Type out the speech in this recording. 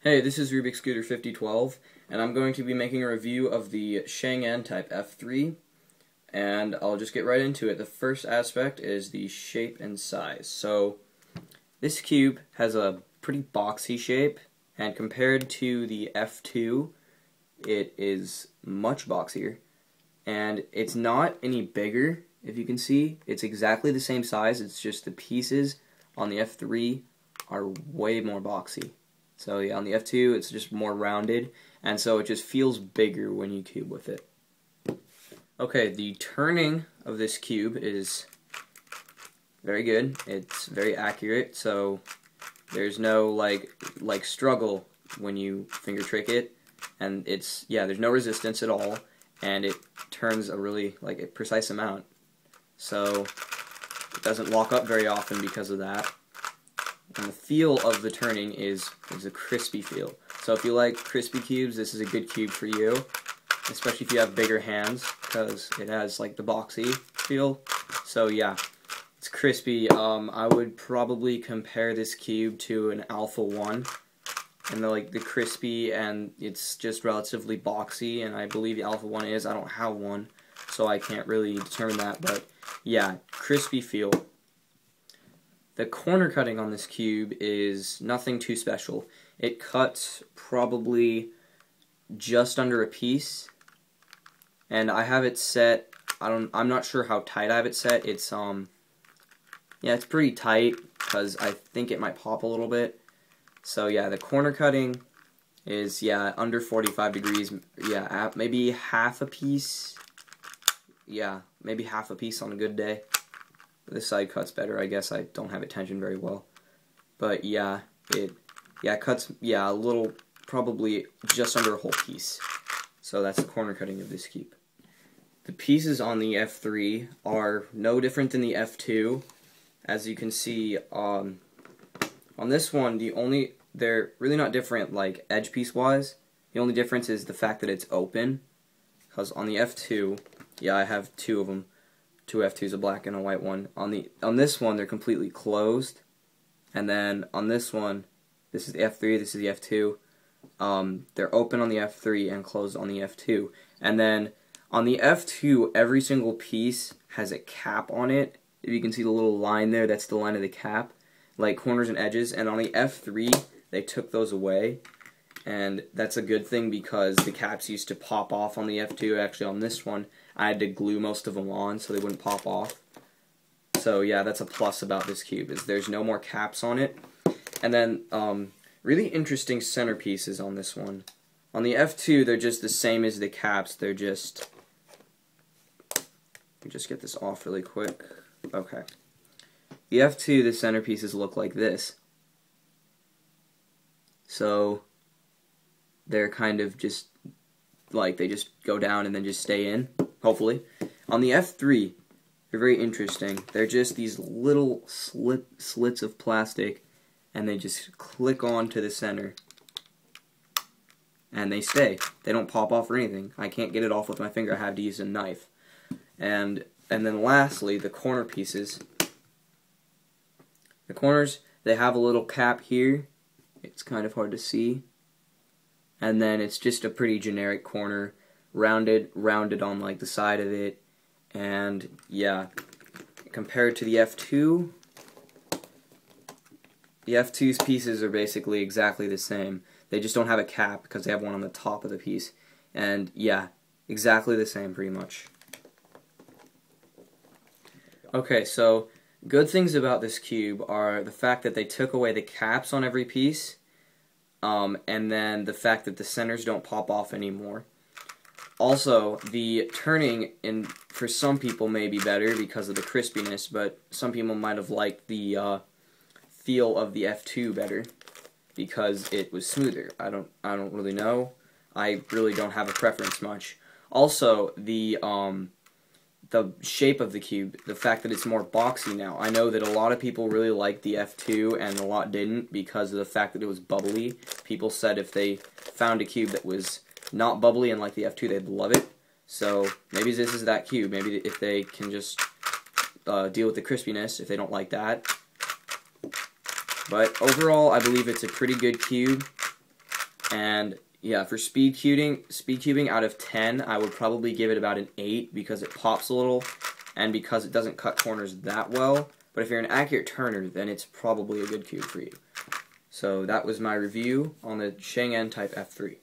Hey, this is Rubik's Scooter 5012, and I'm going to be making a review of the Chang'an Type F3, and I'll just get right into it. The first aspect is the shape and size. So, this cube has a pretty boxy shape, and compared to the F2, it is much boxier, and it's not any bigger, if you can see. It's exactly the same size, it's just the pieces on the F3 are way more boxy. So yeah, on the F2 it's just more rounded, and so it just feels bigger when you cube with it. Okay, the turning of this cube is very good. It's very accurate, so there's no like struggle when you finger trick it, and there's no resistance at all, and it turns a really a precise amount. So it doesn't lock up very often because of that. And the feel of the turning is a crispy feel. So if you like crispy cubes, this is a good cube for you, especially if you have bigger hands, because it has the boxy feel. So yeah, it's crispy. I would probably compare this cube to an Alpha 1, and the crispy, and it's just relatively boxy, and I believe the Alpha 1 is. I don't have one, so I can't really determine that, but yeah, crispy feel. The corner cutting on this cube is nothing too special. It cuts probably just under a piece, and I have it set, I'm not sure how tight I have it set. It's it's pretty tight because I think it might pop a little bit. So yeah, the corner cutting is under 45 degrees. Yeah, maybe half a piece. Yeah, maybe half a piece on a good day. This side cuts better. I guess I don't have it tensioned very well, but yeah, it cuts a little, probably just under a whole piece. So that's the corner cutting of this cube. The pieces on the F3 are no different than the F2. As you can see, on this one, they're really not different edge piece wise. The only difference is the fact that it's open. Because on the F2, I have two of them. Two F2s, a black and a white one. On this one, they're completely closed, and then on this one, this is the F3, this is the F2. They're open on the F3 and closed on the F2. And then on the F2, every single piece has a cap on it. If you can see the little line there, that's the line of the cap, like corners and edges. And on the F3, they took those away, and that's a good thing because the caps used to pop off on the F2. Actually, on this one, I had to glue most of them on so they wouldn't pop off. So yeah, that's a plus about this cube, is there's no more caps on it. And then really interesting centerpieces on this one. On the F2, they're just the same as the caps. They're just, let me just get this off really quick. Okay. The F2, the centerpieces look like this. So they're kind of just they just go down and then just stay in, hopefully. On the F3, they're very interesting. They're just these little slits of plastic, and they just click on to the center, and they stay. They don't pop off or anything. I can't get it off with my finger. I have to use a knife. And then lastly, the corner pieces. The corners, they have a little cap here. It's kind of hard to see. And then it's just a pretty generic corner, rounded on the side of it. And yeah, compared to the F2, the F2's pieces are basically exactly the same. They just don't have a cap because they have one on the top of the piece. And yeah, exactly the same pretty much. Okay, so good things about this cube are the fact that they took away the caps on every piece, and then the fact that the centers don't pop off anymore. Also, the turning for some people may be better because of the crispiness, but some people might have liked the feel of the F2 better because it was smoother. I don't really know. I really don't have a preference much. Also, the shape of the cube, the fact that it's more boxy now. I know that a lot of people really liked the F2 and a lot didn't because of the fact that it was bubbly. People said if they found a cube that was not bubbly and like the F2, they'd love it. So maybe this is that cube. Maybe if they can just deal with the crispiness, if they don't like that. But overall, I believe it's a pretty good cube. And yeah, for speed cubing out of 10, I would probably give it about an 8 because it pops a little and because it doesn't cut corners that well. But if you're an accurate turner, then it's probably a good cube for you. So that was my review on the Chang'an Type F3.